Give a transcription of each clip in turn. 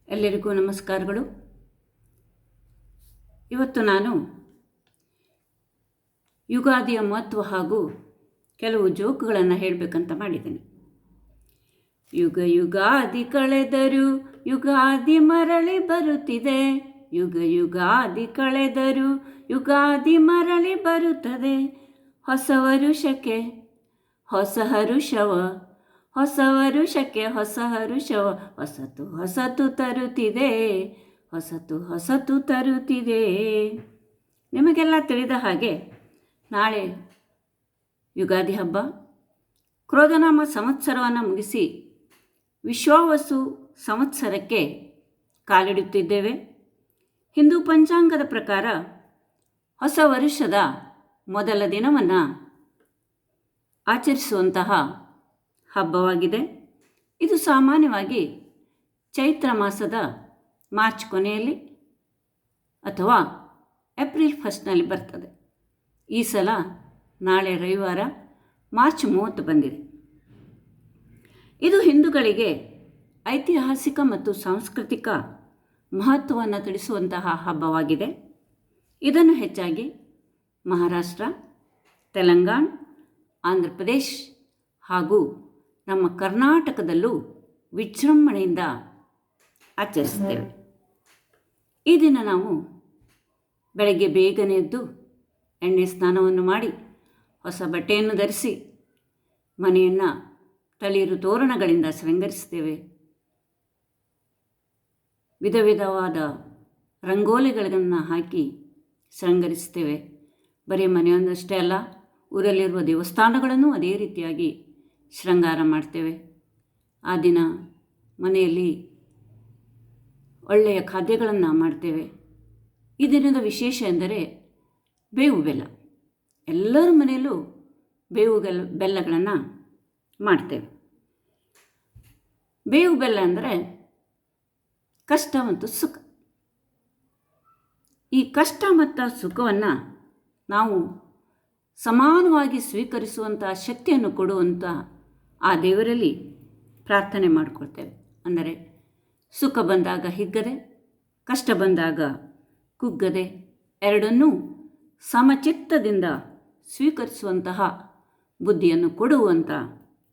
ಎಲ್ಲರಿಗೂ ನಮಸ್ಕಾರಗಳು. ಇವತ್ತು ನಾನು ಯುಗಾದಿಯ ಮಹತ್ವ ಹಾಗೂ ಕೆಲವು ಜೋಕುಗಳನ್ನು ಹೇಳಬೇಕಂತ ಮಾಡಿದ್ದೇನೆ. ಯುಗ ಯುಗಾದಿ ಕಳೆದರೂ ಯುಗಾದಿ ಮರಳಿ ಬರುತ್ತಿದೆ, ಯುಗ ಯುಗಾದಿ ಕಳೆದರೂ ಯುಗಾದಿ ಮರಳಿ ಬರುತ್ತದೆ. ಹೊಸ ವರುಷಕ್ಕೆ ಹೊಸ ಹರುಷವ, ಹೊಸ ವರುಷಕ್ಕೆ ಹೊಸ ಹರುಷವ, ಹೊಸತು ಹೊಸತು ತರುತ್ತಿದೆ, ಹೊಸತು ಹೊಸತು ತರುತ್ತಿದೆ. ನಿಮಗೆಲ್ಲ ತಿಳಿದ ಹಾಗೆ ನಾಳೆ ಯುಗಾದಿ ಹಬ್ಬ. ಕ್ರೋಧನಾಮ ಸಂವತ್ಸರವನ್ನು ಮುಗಿಸಿ ವಿಶ್ವಾವಸು ಸಂವತ್ಸರಕ್ಕೆ ಕಾಲಿಡುತ್ತಿದ್ದೇವೆ. ಹಿಂದೂ ಪಂಚಾಂಗದ ಪ್ರಕಾರ ಹೊಸ ವರುಷದ ಮೊದಲ ದಿನವನ್ನು ಆಚರಿಸುವಂತಹ ಹಬ್ಬವಾಗಿದೆ. ಇದು ಸಾಮಾನ್ಯವಾಗಿ ಚೈತ್ರ ಮಾಸದ ಮಾರ್ಚ್ ಕೊನೆಯಲ್ಲಿ ಅಥವಾ ಏಪ್ರಿಲ್ ಫಸ್ಟ್ನಲ್ಲಿ ಬರ್ತದೆ. ಈ ಸಲ ನಾಳೆ ರವಿವಾರ ಮಾರ್ಚ್ 30 ಬಂದಿದೆ. ಇದು ಹಿಂದೂಗಳಿಗೆ ಐತಿಹಾಸಿಕ ಮತ್ತು ಸಾಂಸ್ಕೃತಿಕ ಮಹತ್ವವನ್ನು ತಿಳಿಸುವಂತಹ ಹಬ್ಬವಾಗಿದೆ. ಇದನ್ನು ಹೆಚ್ಚಾಗಿ ಮಹಾರಾಷ್ಟ್ರ, ತೆಲಂಗಾಣ, ಆಂಧ್ರ ಪ್ರದೇಶ್ ಹಾಗೂ ನಮ್ಮ ಕರ್ನಾಟಕದಲ್ಲೂ ವಿಜೃಂಭಣೆಯಿಂದ ಆಚರಿಸ್ತೇವೆ. ಈ ದಿನ ನಾವು ಬೆಳಗ್ಗೆ ಬೇಗನೆ ಎದ್ದು ಎಣ್ಣೆ ಸ್ನಾನವನ್ನು ಮಾಡಿ ಹೊಸ ಬಟ್ಟೆಯನ್ನು ಧರಿಸಿ ಮನೆಯನ್ನು ತಳಿರು ತೋರಣಗಳಿಂದ ಶೃಂಗರಿಸ್ತೇವೆ. ವಿಧ ವಿಧವಾದ ರಂಗೋಲಿಗಳನ್ನು ಹಾಕಿ ಶೃಂಗರಿಸ್ತೇವೆ. ಬರೀ ಮನೆಯೊಂದಷ್ಟೇ ಅಲ್ಲ, ಊರಲ್ಲಿರುವ ದೇವಸ್ಥಾನಗಳನ್ನು ಅದೇ ರೀತಿಯಾಗಿ ಶೃಂಗಾರ ಮಾಡ್ತೇವೆ. ಆ ದಿನ ಮನೆಯಲ್ಲಿ ಒಳ್ಳೆಯ ಖಾದ್ಯಗಳನ್ನು ಮಾಡ್ತೇವೆ. ಈ ದಿನದ ವಿಶೇಷ ಎಂದರೆ ಬೇವು ಬೆಲ್ಲ. ಎಲ್ಲರ ಮನೆಯಲ್ಲೂ ಬೇವು ಬೆಲ್ಲಗಳನ್ನು ಮಾಡ್ತೇವೆ. ಬೇವು ಬೆಲ್ಲ ಅಂದರೆ ಕಷ್ಟ ಮತ್ತು ಸುಖ. ಈ ಕಷ್ಟ ಮತ್ತು ಸುಖವನ್ನು ನಾವು ಸಮಾನವಾಗಿ ಸ್ವೀಕರಿಸುವಂಥ ಶಕ್ತಿಯನ್ನು ಕೊಡುವಂಥ ಆ ದೇವರಲ್ಲಿ ಪ್ರಾರ್ಥನೆ ಮಾಡಿಕೊಳ್ತೇವೆ. ಅಂದರೆ ಸುಖ ಬಂದಾಗ ಹಿಗ್ಗದೆ, ಕಷ್ಟ ಬಂದಾಗ ಕುಗ್ಗದೆ, ಎರಡನ್ನೂ ಸಮಚಿತ್ತದಿಂದ ಸ್ವೀಕರಿಸುವಂತಹ ಬುದ್ಧಿಯನ್ನು ಕೊಡುವಂಥ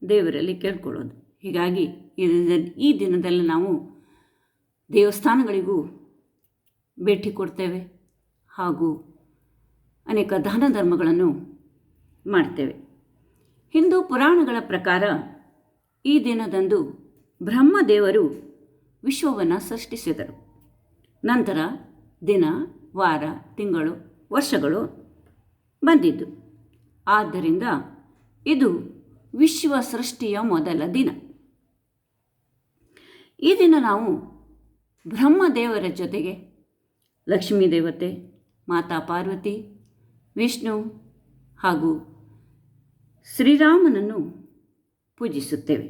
ದೇವರಲ್ಲಿ ಕೇಳ್ಕೊಳ್ಳೋದು. ಹೀಗಾಗಿ ಈ ದಿನದಲ್ಲಿ ನಾವು ದೇವಸ್ಥಾನಗಳಿಗೂ ಭೇಟಿ ಕೊಡ್ತೇವೆ ಹಾಗೂ ಅನೇಕ ದಾನ ಧರ್ಮಗಳನ್ನು ಮಾಡ್ತೇವೆ. ಹಿಂದೂ ಪುರಾಣಗಳ ಪ್ರಕಾರ ಈ ದಿನದಂದು ಬ್ರಹ್ಮದೇವರು ವಿಶ್ವವನ್ನು ಸೃಷ್ಟಿಸಿದರು. ನಂತರ ದಿನ, ವಾರ, ತಿಂಗಳು, ವರ್ಷಗಳು ಬಂದಿದ್ದು. ಆದ್ದರಿಂದ ಇದು ವಿಶ್ವ ಸೃಷ್ಟಿಯ ಮೊದಲ ದಿನ. ಈ ದಿನ ನಾವು ಬ್ರಹ್ಮದೇವರ ಜೊತೆಗೆ ಲಕ್ಷ್ಮೀ ದೇವತೆ, ಮಾತಾ ಪಾರ್ವತಿ, ವಿಷ್ಣು ಹಾಗೂ ಶ್ರೀರಾಮನನ್ನು ಪೂಜಿಸುತ್ತೇವೆ.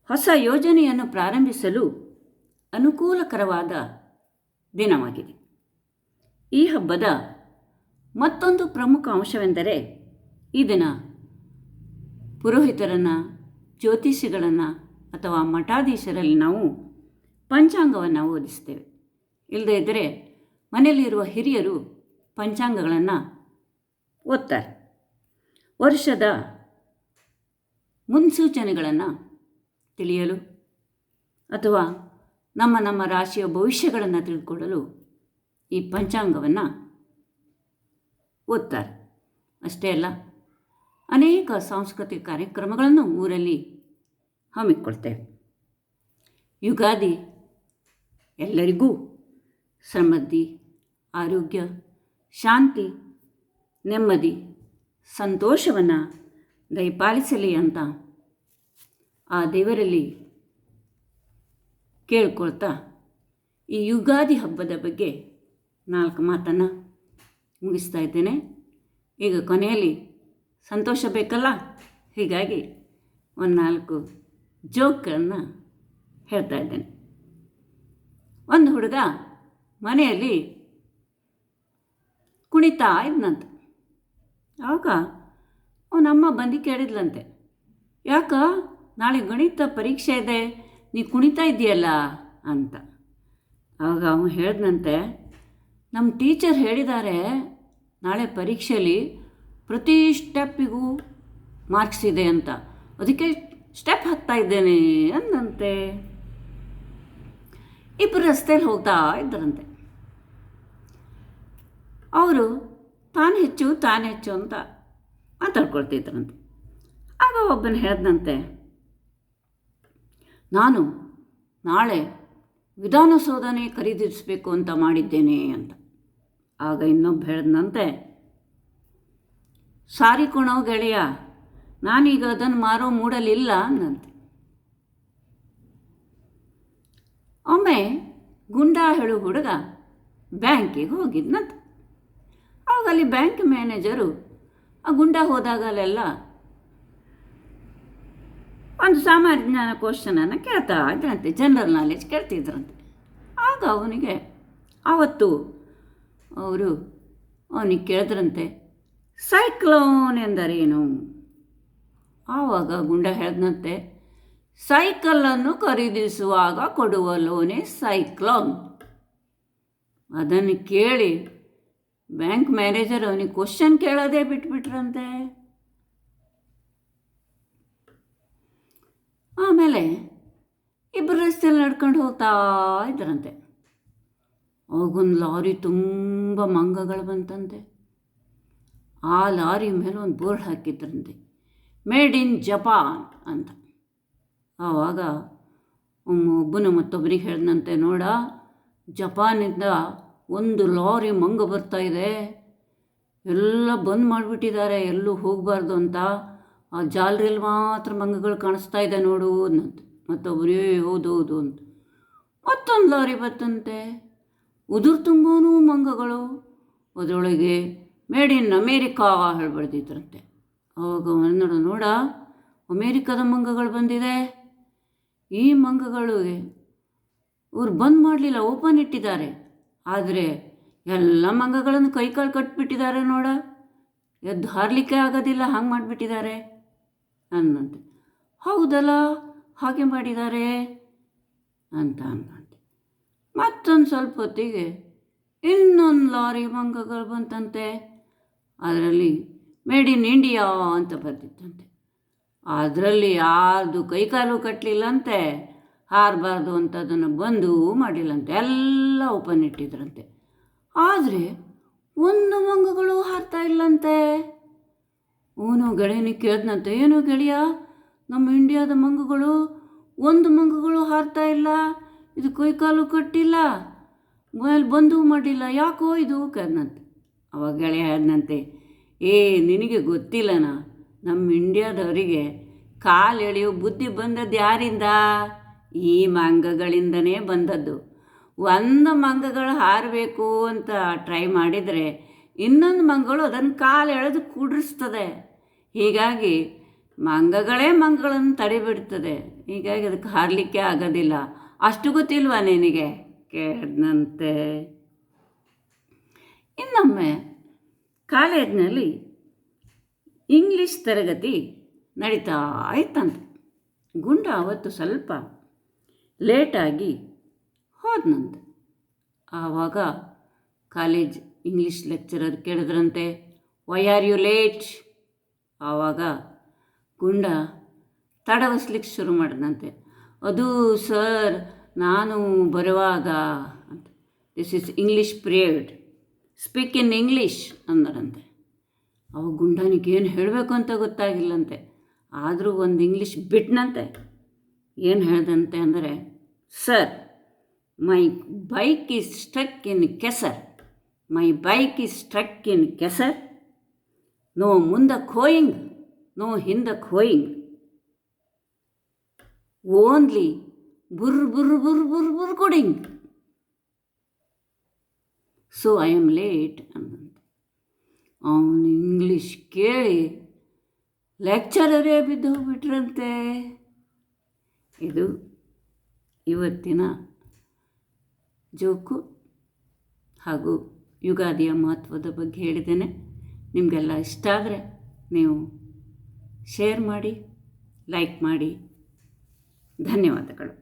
ಹೊಸ ಯೋಜನೆಯನ್ನು ಪ್ರಾರಂಭಿಸಲು ಅನುಕೂಲಕರವಾದ ದಿನವಾಗಿದೆ. ಈ ಹಬ್ಬದ ಮತ್ತೊಂದು ಪ್ರಮುಖ ಅಂಶವೆಂದರೆ ಈ ದಿನ ಪುರೋಹಿತರನ್ನು, ಜ್ಯೋತಿಷಿಗಳನ್ನು ಅಥವಾ ಮಠಾಧೀಶರಲ್ಲಿ ನಾವು ಪಂಚಾಂಗವನ್ನು ಓದಿಸ್ತೇವೆ. ಇಲ್ಲದೇ ಇದ್ದರೆ ಮನೆಯಲ್ಲಿರುವ ಹಿರಿಯರು ಪಂಚಾಂಗಗಳನ್ನು ಓದ್ತಾರೆ. ವರ್ಷದ ಮುನ್ಸೂಚನೆಗಳನ್ನು ತಿಳಿಯಲು ಅಥವಾ ನಮ್ಮ ರಾಶಿಯ ಭವಿಷ್ಯಗಳನ್ನು ತಿಳ್ಕೊಳ್ಳಲು ಈ ಪಂಚಾಂಗವನ್ನು ಓದ್ತಾರೆ. ಅಷ್ಟೇ ಅಲ್ಲ, ಅನೇಕ ಸಾಂಸ್ಕೃತಿಕ ಕಾರ್ಯಕ್ರಮಗಳನ್ನು ಊರಲ್ಲಿ ಹಮ್ಮಿಕೊಳ್ತೇವೆ. ಯುಗಾದಿ ಎಲ್ಲರಿಗೂ ಸಮೃದ್ಧಿ, ಆರೋಗ್ಯ, ಶಾಂತಿ, ನೆಮ್ಮದಿ, ಸಂತೋಷವನ್ನು ದಯಪಾಲಿಸಲಿ ಅಂತ ಆ ದೇವರಲ್ಲಿ ಕೇಳ್ಕೊಳ್ತಾ ಈ ಯುಗಾದಿ ಹಬ್ಬದ ಬಗ್ಗೆ 4 ಮಾತನ್ನು ಮುಗಿಸ್ತಾ ಇದ್ದೇನೆ. ಈಗ ಕೊನೆಯಲ್ಲಿ ಸಂತೋಷ ಬೇಕಲ್ಲ, ಹೀಗಾಗಿ 4 ಜೋಕನ್ನು ಹೇಳ್ತಾ ಇದ್ದೇನೆ. ಒಂದು ಹುಡುಗ ಮನೆಯಲ್ಲಿ ಕುಣಿತಾ ಇದ್ನಂತೆ. ಆವಾಗ ಅವನಮ್ಮ ಬಂದು ಕೇಳಿದ್ಲಂತೆ, ಯಾಕ ನಾಳೆ ಗಣಿತ ಪರೀಕ್ಷೆ ಇದೆ, ನೀ ಕುಣಿತಾ ಇದೆಯಲ್ಲ ಅಂತ. ಆವಾಗ ಅವನು ಹೇಳಿದಂತೆ, ನಮ್ಮ ಟೀಚರ್ ಹೇಳಿದ್ದಾರೆ ನಾಳೆ ಪರೀಕ್ಷೆಯಲ್ಲಿ ಪ್ರತಿ ಸ್ಟೆಪ್ಪಿಗೂ ಮಾರ್ಕ್ಸ್ ಇದೆ ಅಂತ, ಅದಕ್ಕೆ ಸ್ಟೆಪ್ ಹಾಕ್ತಾ ಇದ್ದೇನೆ ಅಂದಂತೆ. ಇಬ್ಬರು ರಸ್ತೆಯಲ್ಲಿ ಹೋಗ್ತಾ ಇದ್ದರಂತೆ. ಅವರು ತಾನು ಹೆಚ್ಚು ಅಂತ ಮಾತಾಡ್ಕೊಳ್ತಿದ್ರಂತೆ. ಆಗ ಒಬ್ಬನು ಹೇಳ್ದಂತೆ, ನಾನು ನಾಳೆ ವಿಧಾನಸೌಧನೇ ಖರೀದಿಸಬೇಕು ಅಂತ ಮಾಡಿದ್ದೇನೆ ಅಂತ. ಆಗ ಇನ್ನೊಬ್ಬ ಹೇಳ್ದಂತೆ, ಸಾರಿ ಕಣೋ ಗೆಳೆಯ, ನಾನೀಗ ಅದನ್ನು ಮಾರೋ ಮೂಡಲಿಲ್ಲ ಅಂದಂತೆ. ಒಮ್ಮೆ ಗುಂಡಾ ಹೇಳು ಹುಡುಗ ಬ್ಯಾಂಕಿಗೆ ಹೋಗಿದ್ನಂತೆ. ಆವಾಗ ಅಲ್ಲಿ ಬ್ಯಾಂಕ್ ಮ್ಯಾನೇಜರು ಆ ಗುಂಡಾ ಹೋದಾಗಲೆಲ್ಲ ಒಂದು ಸಾಮಾನ್ಯ ಕ್ವಶನನ್ನು ಕೇಳ್ತಾ ಇದ್ರಂತೆ, ಜನರಲ್ ನಾಲೆಜ್ ಕೇಳ್ತಿದ್ರಂತೆ. ಆಗ ಅವನಿಗೆ ಆವತ್ತು ಅವರು ಅವನಿಗೆ ಕೇಳಿದ್ರಂತೆ, ಸೈಕ್ಲೋನ್ ಎಂದರೇನು? ಆವಾಗ ಗುಂಡ ಹೇಳಿದಂತೆ, ಸೈಕಲನ್ನು ಖರೀದಿಸುವಾಗ ಕೊಡುವ ಲೋನೇ ಸೈಕ್ಲೋನ್. ಅದನ್ನು ಕೇಳಿ ಬ್ಯಾಂಕ್ ಮ್ಯಾನೇಜರ್ ಅವನಿಗೆ ಕ್ವಶನ್ ಕೇಳೋದೇ ಬಿಟ್ಬಿಟ್ರಂತೆ. ಆಮೇಲೆ ಇಬ್ಬರು ರಸ್ತೆಯಲ್ಲಿ ನಡ್ಕೊಂಡು ಹೋಗ್ತಾ ಇದ್ರಂತೆ. ಅವಾಗೊಂದು ಲಾರಿ ತುಂಬ ಮಂಗಗಳು ಬಂತಂತೆ. ಆ ಲಾರಿ ಮೇಲೆ ಒಂದು ಬೋರ್ಡ್ ಹಾಕಿದ್ರಂತೆ, ಮೇಡ್ ಇನ್ ಜಪಾನ್ ಅಂತ. ಆವಾಗ ಒಬ್ಬನು ಮತ್ತೊಬ್ಬರಿಗೆ ಹೇಳಿದಂತೆ, ನೋಡ, ಜಪಾನಿಂದ ಒಂದು ಲಾರಿ ಮಂಗ ಬರ್ತಾ ಇದೆ, ಎಲ್ಲ ಬಂದ್ ಮಾಡಿಬಿಟ್ಟಿದ್ದಾರೆ, ಎಲ್ಲೂ ಹೋಗಬಾರ್ದು ಅಂತ. ಆ ಜಾಲರಿಯಲ್ಲಿ ಮಾತ್ರ ಮಂಗಗಳು ಕಾಣಿಸ್ತಾ ಇದೆ ನೋಡು ಅನ್ನಂತೆ. ಮತ್ತೊಬ್ಬರೇ ಹೌದು ಅಂತ. ಮತ್ತೊಂದು ಲಾರಿ ಬರ್ತಂತೆ, ಉದುರು ತುಂಬಾ ಮಂಗಗಳು, ಅದರೊಳಗೆ ಮೇಡ್ ಇನ್ ಅಮೇರಿಕಾ ಹೇಳ್ಬಾರ್ದಿದ್ರಂತೆ. ಅವಾಗ ನೋಡ, ಅಮೇರಿಕಾದ ಮಂಗಗಳು ಬಂದಿದೆ. ಈ ಮಂಗಗಳಿಗೆ ಇವ್ರು ಬಂದ್ ಮಾಡಲಿಲ್ಲ, ಓಪನ್ ಇಟ್ಟಿದ್ದಾರೆ. ಆದರೆ ಎಲ್ಲ ಮಂಗಗಳನ್ನು ಕೈಕಾಲು ಕಟ್ಬಿಟ್ಟಿದ್ದಾರೆ ನೋಡ, ಎದ್ದು ಹಾರಲಿಕ್ಕೆ ಆಗೋದಿಲ್ಲ, ಹಂಗೆ ಮಾಡಿಬಿಟ್ಟಿದ್ದಾರೆ ಅಂದಂತೆ. ಹೌದಲ್ಲ, ಹಾಗೆ ಮಾಡಿದ್ದಾರೆ ಅಂತ ಅಂದಂತೆ. ಮತ್ತೊಂದು ಸ್ವಲ್ಪ ಹೊತ್ತಿಗೆ ಇನ್ನೊಂದು ಲಾರಿ ಮಂಗಗಳು ಬಂತಂತೆ. ಅದರಲ್ಲಿ ಮೇಡ್ ಇನ್ ಇಂಡಿಯಾ ಅಂತ ಬರ್ತಿತ್ತಂತೆ. ಅದರಲ್ಲಿ ಯಾರ್ದು ಕೈಕಾಲು ಕಟ್ಟಲಿಲ್ಲಂತೆ, ಹಾರಬಾರ್ದು ಅಂತ ಅದನ್ನು ಬಂದು ಮಾಡಿಲ್ಲಂತೆ, ಎಲ್ಲ ಓಪನ್ ಇಟ್ಟಿದ್ರಂತೆ. ಆದರೆ ಒಂದು ಮಂಗಗಳು ಹಾರ್ತಾ ಇಲ್ಲಂತೆ. ಅವನು ಗೆಳೆಯನಿಗೆ ಕೇಳಿದ್ನಂತೆ, ಏನು ಗೆಳೆಯ, ನಮ್ಮ ಇಂಡಿಯಾದ ಮಂಗಗಳು ಒಂದು ಮಂಗಗಳು ಹಾರ್ತಾ ಇಲ್ಲ, ಇದು ಕೈಕಾಲು ಕಟ್ಟಿಲ್ಲ, ಮೇಲೆ ಬಂದು ಮಾಡಿಲ್ಲ, ಯಾಕೋ ಇದು ಕೇಳಿದ್ನಂತೆ. ಅವಾಗ ಗೆಳೆಯ ಹೇಳಿದ್ನಂತೆ, ನಿನಗೆ ಗೊತ್ತಿಲ್ಲನಾ, ನಮ್ಮ ಇಂಡಿಯಾದವರಿಗೆ ಕಾಲು ಎಳೆಯೋ ಬುದ್ಧಿ ಬಂದದ್ದು ಯಾರಿಂದ? ಈ ಮಂಗಗಳಿಂದನೇ ಬಂದದ್ದು. ಒಂದು ಮಂಗಗಳು ಹಾರಬೇಕು ಅಂತ ಟ್ರೈ ಮಾಡಿದರೆ ಇನ್ನೊಂದು ಮಂಗಗಳು ಅದನ್ನು ಕಾಲು ಎಳೆದು ಕುಡಿಸ್ತದೆ. ಹೀಗಾಗಿ ಮಂಗಗಳನ್ನು ತಡೆಬಿಡ್ತದೆ. ಹೀಗಾಗಿ ಅದಕ್ಕೆ ಹಾರಲಿಕ್ಕೆ ಆಗೋದಿಲ್ಲ. ಅಷ್ಟು ಗೊತ್ತಿಲ್ವಾ ನಿನಗೆ ಕೇಳಿದ್ನಂತೆ. ಇನ್ನೊಮ್ಮೆ ಕಾಲೇಜಿನಲ್ಲಿ ಇಂಗ್ಲೀಷ್ ತರಗತಿ ನಡೀತಾ ಇತ್ತಂತೆ. ಗುಂಡ ಅವತ್ತು ಸ್ವಲ್ಪ ಲೇಟಾಗಿ ಹೋದನಂತೆ. ಆವಾಗ ಕಾಲೇಜ್ ಇಂಗ್ಲೀಷ್ ಲೆಕ್ಚರರ್ ಕೇಳಿದ್ರಂತೆ, ವೈ ಆರ್ ಯು ಲೇಟ್? ಆವಾಗ ಗುಂಡ ತಡವಸ್ಲಿಕ್ಕೆ ಶುರು ಮಾಡಿದಂತೆ. ಅದು ಸರ್, ನಾನು ಬರುವಾಗ ಅಂತ, this is English period, speak in English ಅಂದರಂತೆ. ಅವಾಗ ಗುಂಡನಿಗೆ ಏನು ಹೇಳಬೇಕು ಅಂತ ಗೊತ್ತಾಗಿಲ್ಲಂತೆ. ಆದರೂ ಒಂದು ಇಂಗ್ಲೀಷ್ ಬಿಟ್ನಂತೆ. ಏನು ಹೇಳ್ದಂತೆ ಅಂದರೆ, sir, my bike is struck in ಕೆಸರ್, my bike is struck in ಕೆಸರ್, ನೋ ಮುಂದಕ್ಕೆ ಹೋಯಿಂಗ್, ನೋ ಹಿಂದಕ್ಕೆ ಹೋಯಿಂಗ್, ಓನ್ಲಿ ಬುರ್ ಬುರ್ ಬುರ್ ಬುರ್ ಬುರ್ ಕೊಡಿಂಗ್, ಸೊ ಐ ಆಮ್ ಲೇಟ್ ಅಂದಂತೆ. ಅವನು ಇಂಗ್ಲೀಷ್ ಕೇಳಿ ಲೆಕ್ಚರರೇ ಬಿದ್ದು ಹೋಗ್ಬಿಟ್ರಂತೆ. ಇದು ಇವತ್ತಿನ ಜೋಕು ಹಾಗೂ ಯುಗಾದಿಯ ಮಹತ್ವದ ಬಗ್ಗೆ ಹೇಳಿದ್ದೇನೆ. ನಿಮಗೆಲ್ಲ ಇಷ್ಟ ಆದರೆ ನೀವು ಶೇರ್ ಮಾಡಿ, ಲೈಕ್ ಮಾಡಿ. ಧನ್ಯವಾದಗಳು.